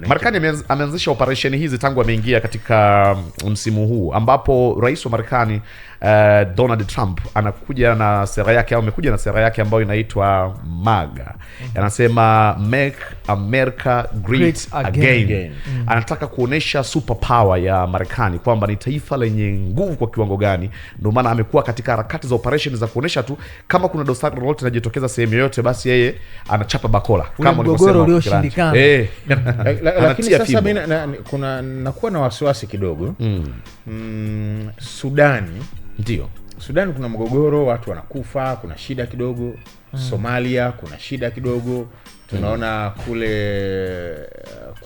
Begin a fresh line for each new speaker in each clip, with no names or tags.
Marekani ameanzisha operation hizi tangu ameingia katika msimu huu, ambapo rais wa Marekani Donald Trump anakuja na sera yake, au amekuja na sera yake ambayo inaitwa MAGA. Anasema Make America Great Again. Anataka kuonesha superpower ya Marekani kwamba ni taifa lenye nguvu kwa kiwango gani. Ndio maana amekuwa katika harakati za operation za kuonesha tu kama kuna dosari lolote linajitokeza sehemu yoyote, basi yeye anachapa bakola kama
ulivyosema ulioshindikana.
Lakini sasa mimi kuna nakuwa na wasiwasi kidogo. Sudani,
ndio
Sudani kuna mgogoro, watu wanakufa, kuna shida kidogo. Somalia kuna shida kidogo. Tunaona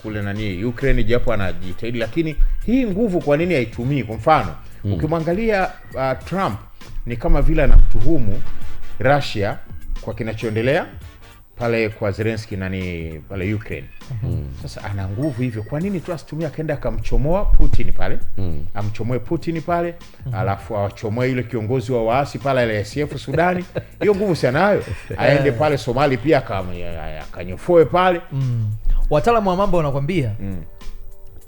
kule nani Ukraine, japo anajitahidi, lakini hii nguvu kwa nini haitumii? Kwa mfano ukimwangalia Trump ni kama vile anamtuhumu Russia kwa kinachoendelea pale kwa Zelensky pale Ukraine. Sasa ana nguvu hivyo, kwa nini tu asitumia akaenda akamchomoa Putin pale? Amchomoe Putin pale, alafu awachomoe yule kiongozi wa waasi pale ASF Sudani. Hiyo nguvu si anayo. Aende pale Somali pia akanyofoe pale.
Wataalamu wa mambo wanakuambia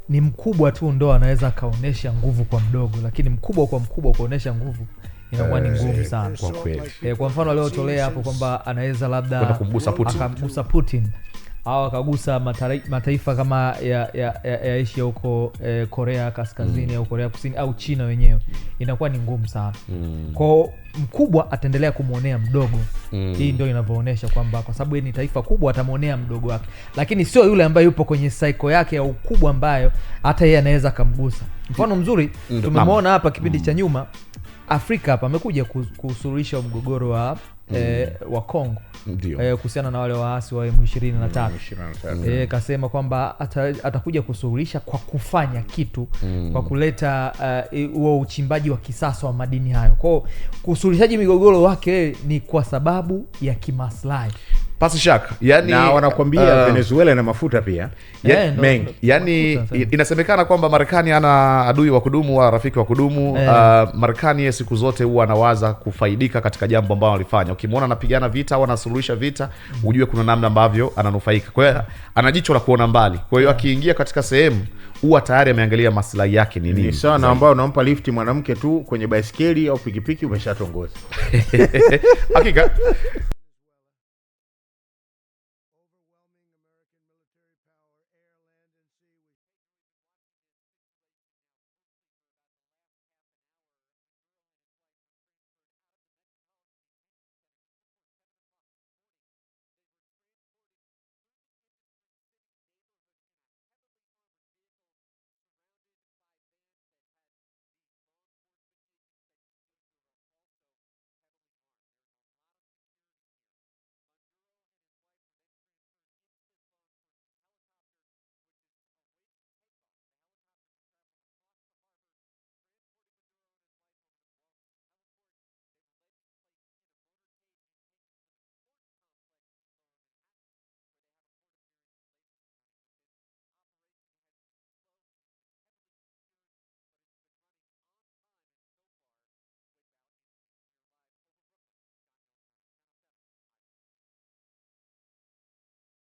ni mkubwa tu ndo anaweza kaonesha nguvu kwa mdogo, lakini mkubwa kwa mkubwa kuonesha nguvu inakuwa ni ngumu sana
kwa kweli.
Kwa mfano leo tolea hapo kwamba anaweza labda akamgusa Putin au akagusa mataifa kama ya Asia huko, Korea Kaskazini au Korea Kusini au China wenyewe, inakuwa ni ngumu sana. Kwa mkubwa ataendelea kumuonea mdogo. Hii ndio inavyoonesha kwamba kwa sababu ni taifa kubwa atamuonea mdogo wake, lakini sio yule ambaye yupo kwenye cycle yake ya ukubwa ambayo hata yeye anaweza kumgusa. Mfano mzuri tumemwona hapa kipindi cha nyuma, Afrika hapa amekuja kusuluhisha mgogoro wa Kongo, kuhusiana na wale waasi wa M23. Kasema kwamba atakuja kusuluhisha kwa kufanya kitu, kwa kuleta huo uchimbaji wa kisasa wa madini hayo. Kwa kusuluhishaji migogoro wake ni kwa sababu ya kimaslahi.
Pasi shaka, yani
na wanakuambia Venezuela na mafuta pia mengi.
Yani inasemekana kwamba Marekani ana adui wa kudumu wa rafiki wa kudumu. Marekani siku zote huwa anawaza kufaidika katika jambo ambalo alifanya. Ukimwona anapigana vita au anasuluhisha vita, ujue kuna namna ambavyo ananufaika. Kwa hiyo ana jicho la kuona mbali. Kwa hiyo akiingia katika sehemu huwa tayari ameangalia maslahi yake ni nini.
Ni sawa na ambao unampa lifti mwanamke tu kwenye baisikeli au pikipiki, umeshatongoza.
Hakika